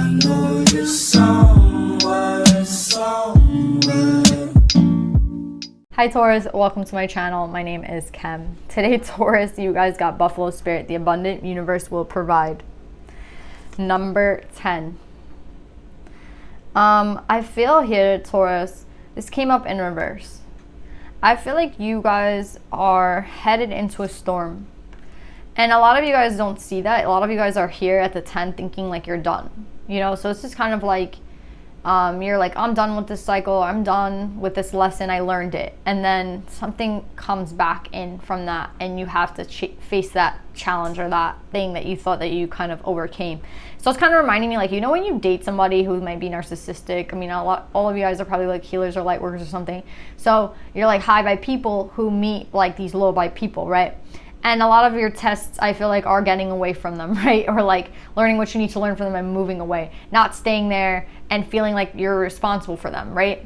know you're somewhere, somewhere. Hi Taurus, welcome to my channel. My name is Kem. Today, Taurus, you guys got Buffalo Spirit. The abundant universe will provide. Number 10. I feel here, Taurus, this came up in reverse. I feel like you guys are headed into a storm. And a lot of you guys don't see that. A lot of you guys are here at the 10 thinking like you're done. You know, so it's just kind of like, you're like, I'm done with this cycle. I'm done with this lesson. I learned it. And then something comes back in from that, and you have to face that challenge or that thing that you thought that you kind of overcame. So it's kind of reminding me, like, you know, when you date somebody who might be narcissistic. I mean, all of you guys are probably like healers or light workers or something. So you're like high vibe people who meet like these low vibe people, right? And a lot of your tests, I feel like, are getting away from them, right? Or like learning what you need to learn from them and moving away, not staying there and feeling like you're responsible for them, right?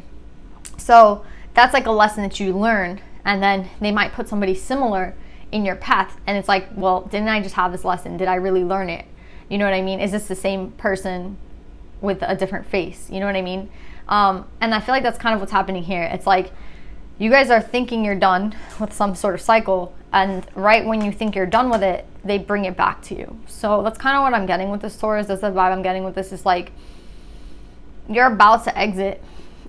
So that's like a lesson that you learn, and then they might put somebody similar in your path, and it's like, well, didn't I just have this lesson? Did I really learn it? You know what I mean? Is this the same person with a different face? You know what I mean? And I feel like that's kind of what's happening here. It's like you guys are thinking you're done with some sort of cycle, and right when you think you're done with it, they bring it back to you. So that's kind of what I'm getting with this, Taurus. That's the vibe I'm getting with this. Is like you're about to exit,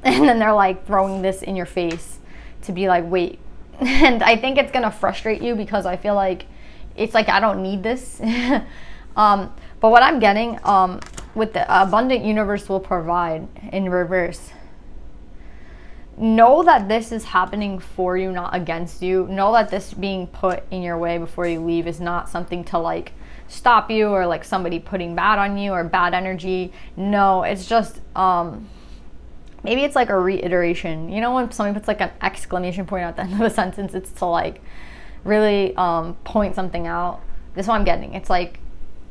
and then they're like throwing this in your face to be like, wait. And I think it's gonna frustrate you because I feel like it's like, I don't need this. But what I'm getting with the abundant universe will provide in reverse. Know that this is happening for you, not against you. Know that this being put in your way before you leave is not something to like stop you, or like somebody putting bad on you or bad energy. No, it's just maybe it's like a reiteration. You know, when somebody puts like an exclamation point at the end of a sentence, it's to like really point something out. This is what I'm getting. It's like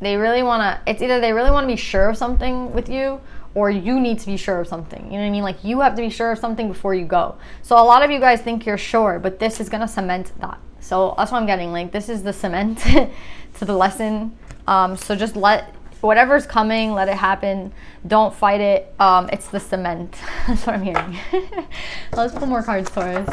they really want to, it's either they really want to be sure of something with you, or you need to be sure of something. You know what I mean? Like you have to be sure of something before you go. So a lot of you guys think you're sure, but this is going to cement that. So that's what I'm getting. Like this is the cement to the lesson. So just let whatever's coming, let it happen. Don't fight it. It's the cement. That's what I'm hearing. Let's pull more cards, Taurus.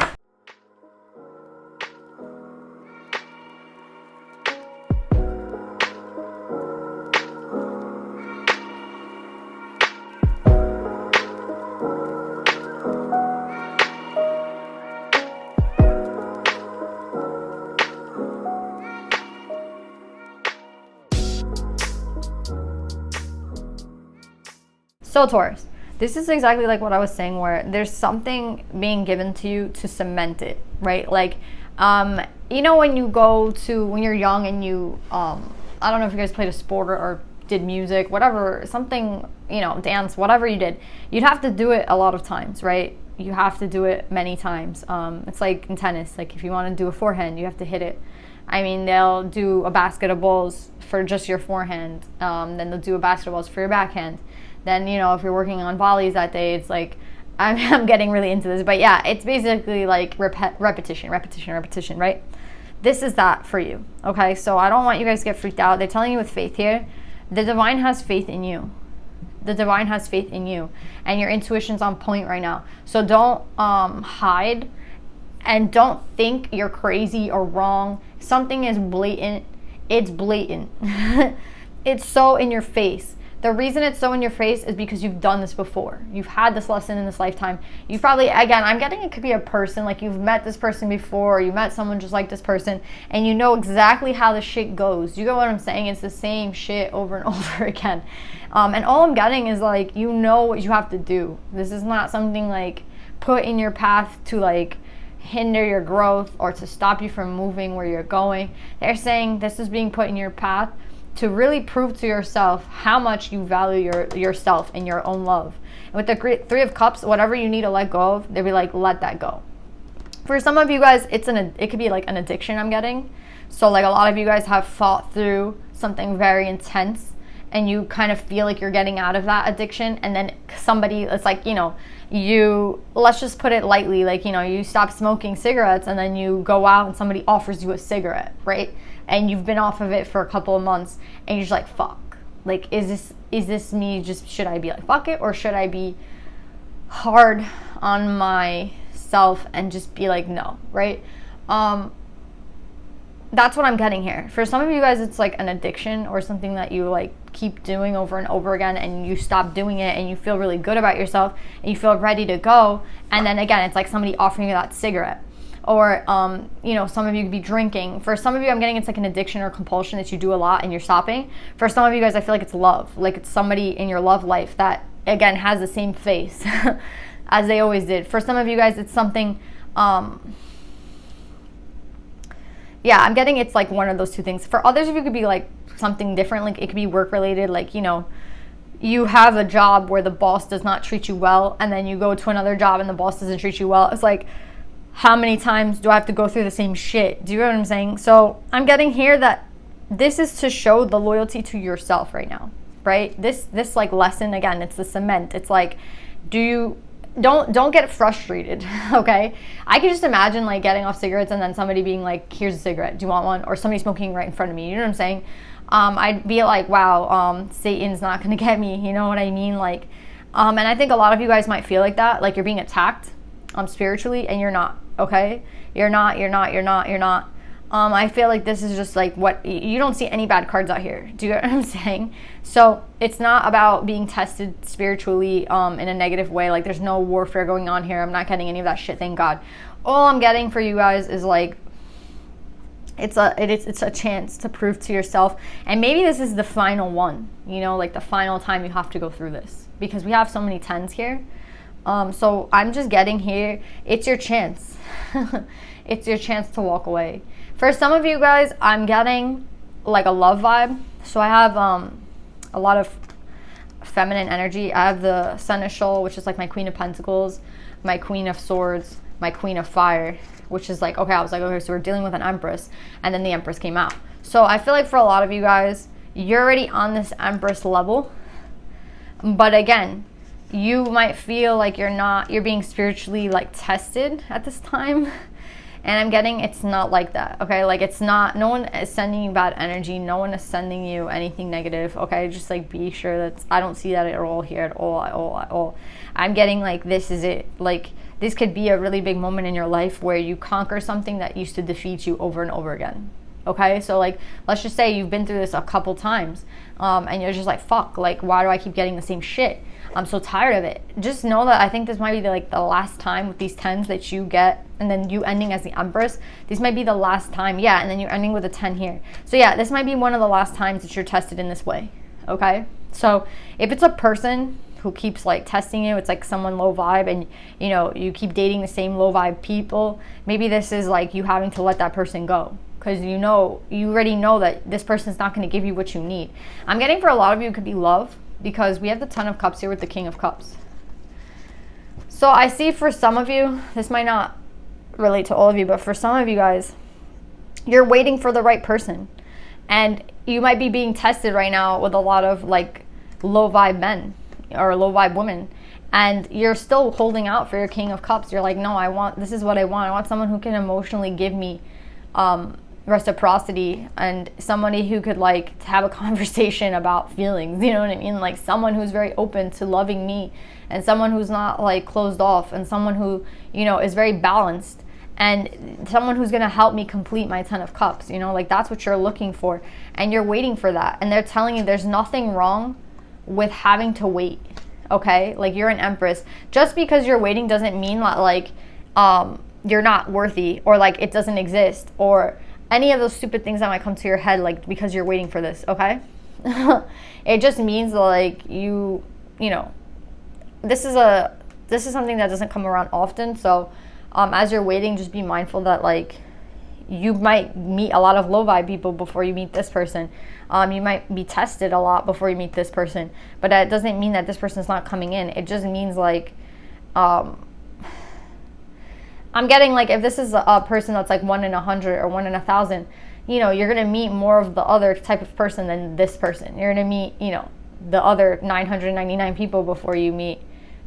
So Taurus, this is exactly like what I was saying, where there's something being given to you to cement it, right? Like, you know, when you're young and you, I don't know if you guys played a sport or did music, whatever, something, you know, dance, whatever you did, you'd have to do it a lot of times, right? You have to do it many times. It's like in tennis, like if you want to do a forehand, you have to hit it. I mean, they'll do a basket of balls for just your forehand. Then they'll do a basket of balls for your backhand. Then, you know, if you're working on volleys that day, it's like, I'm getting really into this. But yeah, it's basically like repetition, right? This is that for you, okay? So I don't want you guys to get freaked out. They're telling you with faith here. The divine has faith in you. The divine has faith in you. And your intuition's on point right now. So don't hide. And don't think you're crazy or wrong. Something is blatant. It's blatant. It's so in your face. The reason it's so in your face is because you've done this before. You've had this lesson in this lifetime. You probably, again, I'm getting it could be a person, like you've met this person before, or you met someone just like this person, and you know exactly how the shit goes. You get what I'm saying? It's the same shit over and over again. And all I'm getting is like, you know what you have to do. This is not something like put in your path to like hinder your growth or to stop you from moving where you're going. They're saying this is being put in your path to really prove to yourself how much you value yourself and your own love. And with the Three of Cups, whatever you need to let go of, they'll be like, let that go. For some of you guys, it could be like an addiction, I'm getting. So like a lot of you guys have fought through something very intense, and you kind of feel like you're getting out of that addiction, and then somebody, it's like, you know, let's just put it lightly, like, you know, you stop smoking cigarettes and then you go out and somebody offers you a cigarette, right? And you've been off of it for a couple of months and you're just like, fuck, like, is is this me just, should I be like, fuck it, or should I be hard on myself and just be like, no, right? That's what I'm getting here. For some of you guys, it's like an addiction or something that you like keep doing over and over again, and you stop doing it and you feel really good about yourself and you feel ready to go, and then again it's like somebody offering you that cigarette, or you know, some of you could be drinking. For some of you, I'm getting it's like an addiction or compulsion that you do a lot and you're stopping. For some of you guys, I feel like it's love, like it's somebody in your love life that again has the same face as they always did. For some of you guys, it's something yeah, I'm getting it's like one of those two things. For others of you, it could be like something different. Like it could be work related. Like, you know, you have a job where the boss does not treat you well, and then you go to another job and the boss doesn't treat you well. It's like, how many times do I have to go through the same shit? Do you know what I'm saying? So I'm getting here that this is to show the loyalty to yourself right now, right? This like lesson, again, it's the cement. It's like, don't get frustrated, okay? I can just imagine like getting off cigarettes and then somebody being like, here's a cigarette, do you want one? Or somebody smoking right in front of me, you know what I'm saying? I'd be like, wow, Satan's not gonna get me, you know what I mean? Like, and I think a lot of you guys might feel like that, like you're being attacked spiritually, and you're not, okay? You're not. I feel like this is just like what, you don't see any bad cards out here. Do you get what I'm saying? So it's not about being tested spiritually in a negative way. Like there's no warfare going on here. I'm not getting any of that shit, thank God. All I'm getting for you guys is like, it's a chance to prove to yourself, and maybe this is the final one, you know, like the final time you have to go through this, because we have so many 10s here. So I'm just getting here, it's your chance. It's your chance to walk away. For some of you guys, I'm getting like a love vibe. So I have a lot of feminine energy. I have the Seneschal, which is like my Queen of Pentacles, my Queen of Swords, my Queen of Fire, which is like, okay, I was like, okay, so we're dealing with an Empress, and then the Empress came out. So I feel like for a lot of you guys, you're already on this Empress level, but again, you might feel like you're being spiritually like tested at this time. And I'm getting it's not like that, okay? Like it's not, no one is sending you bad energy. No one is sending you anything negative, okay? Just like be sure that I don't see that at all here at all. I'm getting like this is it. Like this could be a really big moment in your life where you conquer something that used to defeat you over and over again, okay? So like, let's just say you've been through this a couple times and you're just like, fuck, like why do I keep getting the same shit? I'm so tired of it. Just know that I think this might be the last time with these 10s that you get, and then you ending as the Empress. This might be the last time, yeah, and then you're ending with a 10 here. So yeah, this might be one of the last times that you're tested in this way, okay? So if it's a person who keeps like testing you, it's like someone low vibe, and you know, you keep dating the same low vibe people, maybe this is like you having to let that person go. Because you already know that this person's not going to give you what you need. I'm getting for a lot of you, it could be love, because we have the Ten of Cups here with the King of Cups. So I see for some of you, this might not relate to all of you, but for some of you guys, you're waiting for the right person. And you might be being tested right now with a lot of like low vibe men or low vibe women. And you're still holding out for your King of Cups. You're like, no, this is what I want. I want someone who can emotionally give me reciprocity, and somebody who could like have a conversation about feelings, you know what I mean? Like someone who's very open to loving me, and someone who's not like closed off, and someone who, you know, is very balanced, and someone who's going to help me complete my 10 of Cups, you know, like that's what you're looking for, and you're waiting for that. And they're telling you there's nothing wrong with having to wait, okay? Like you're an Empress. Just because you're waiting doesn't mean that like you're not worthy, or like it doesn't exist, or any of those stupid things that might come to your head, like because you're waiting for this, okay? It just means like you know, this is something that doesn't come around often. So as you're waiting, just be mindful that like you might meet a lot of low vibe people before you meet this person. You might be tested a lot before you meet this person, but that doesn't mean that this person's not coming in. It just means like I'm getting like, if this is a person that's like 1 in 100 or 1 in 1,000, you know, you're going to meet more of the other type of person than this person. You're going to meet, you know, the other 999 people before you meet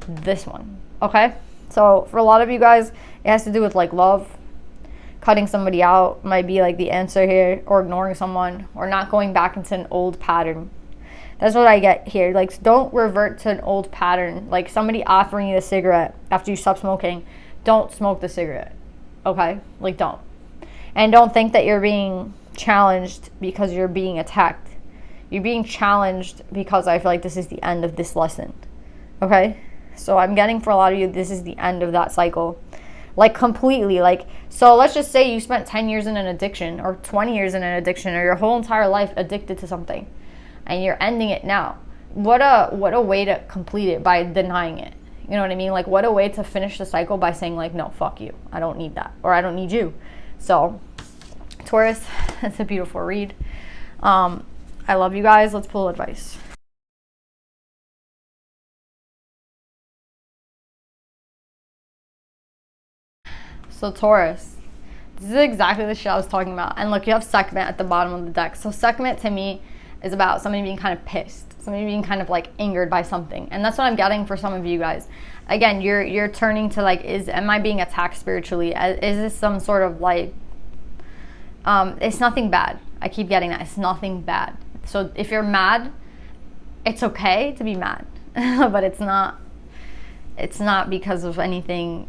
this one, okay? So for a lot of you guys, it has to do with like love. Cutting somebody out might be like the answer here, or ignoring someone, or not going back into an old pattern That's what I get here. Like, don't revert to an old pattern. Like, somebody offering you a cigarette after you stop smoking, don't smoke the cigarette. Okay? Like, don't. And don't think that you're being challenged because you're being attacked. You're being challenged because I feel like this is the end of this lesson. Okay? So I'm getting for a lot of you, this is the end of that cycle. Like, completely. Like, so let's just say you spent 10 years in an addiction, or 20 years in an addiction, or your whole entire life addicted to something, and you're ending it now. What a way to complete it, by denying it. You know what I mean? Like, what a way to finish the cycle, by saying like, no, fuck you. I don't need that. Or I don't need you. So, Taurus, it's a beautiful read. I love you guys. Let's pull advice. So Taurus, this is exactly the shit I was talking about. And look, you have Sekhmet at the bottom of the deck. So Sekhmet to me is about somebody being kind of pissed, somebody being kind of like angered by something. And that's what I'm getting for some of you guys. Again, you're turning to like, am I being attacked spiritually? Is this some sort of like, it's nothing bad. I keep getting that. It's nothing bad. So if you're mad, it's okay to be mad, but it's not because of anything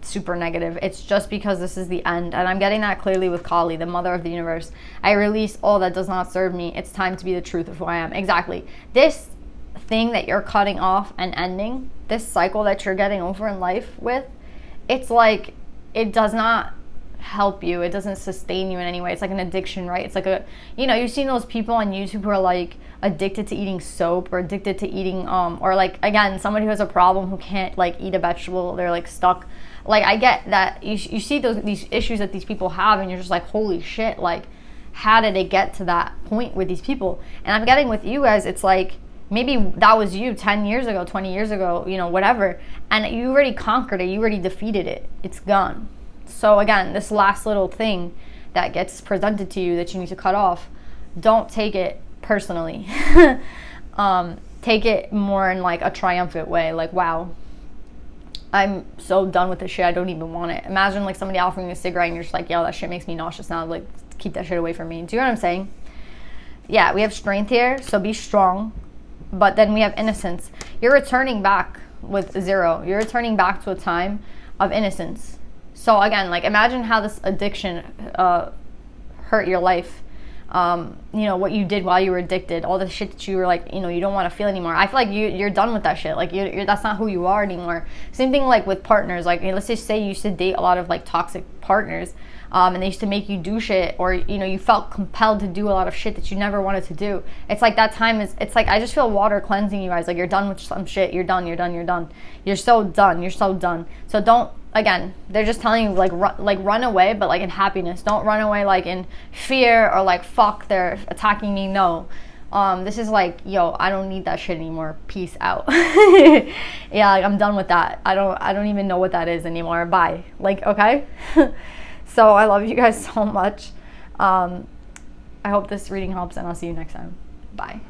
super negative. It's just because this is the end. And I'm getting that clearly with Kali, the mother of the universe. I release all that does not serve me. It's time to be the truth of who I am. Exactly. This thing that you're cutting off and ending, this cycle that you're getting over in life with, it's like, it does not help you. It doesn't sustain you in any way. It's like an addiction, right? It's like a, you've seen those people on YouTube who are like addicted to eating soap, or addicted to eating or like, again, somebody who has a problem who can't like eat a vegetable, they're like stuck. Like, I get that you see these issues that these people have, and you're just like, holy shit, like, how did it get to that point with these people? And I'm getting with you guys, it's like, maybe that was you 10 years ago, 20 years ago, whatever, and you already conquered it, you already defeated it, it's gone. So again, this last little thing that gets presented to you that you need to cut off, don't take it personally. Take it more in like a triumphant way, like, wow, I'm so done with this shit, I don't even want it. Imagine like somebody offering you a cigarette and you're just like, yo, that shit makes me nauseous now, like, keep that shit away from me. Do you know what I'm saying? Yeah, we have strength here, so be strong. But then we have innocence. You're returning back with 0. You're returning back to a time of innocence. So again, like, imagine how this addiction hurt your life. What you did while you were addicted, all the shit that you were like, you don't want to feel anymore. I feel like you're done with that shit. Like, you're that's not who you are anymore. Same thing like with partners. Like, let's just say you used to date a lot of like toxic partners, and they used to make you do shit, or you felt compelled to do a lot of shit that you never wanted to do. It's like that time is, it's like, I just feel water cleansing you guys. Like, you're done with some shit. You're done. You're so done. So don't, again, they're just telling you like, run away, but like in happiness. Don't run away like in fear, or like, fuck, they're attacking me. No. This is like, yo, I don't need that shit anymore. Peace out. Yeah, like, I'm done with that. I don't even know what that is anymore. Bye. Like, okay. So I love you guys so much. I hope this reading helps, and I'll see you next time. Bye.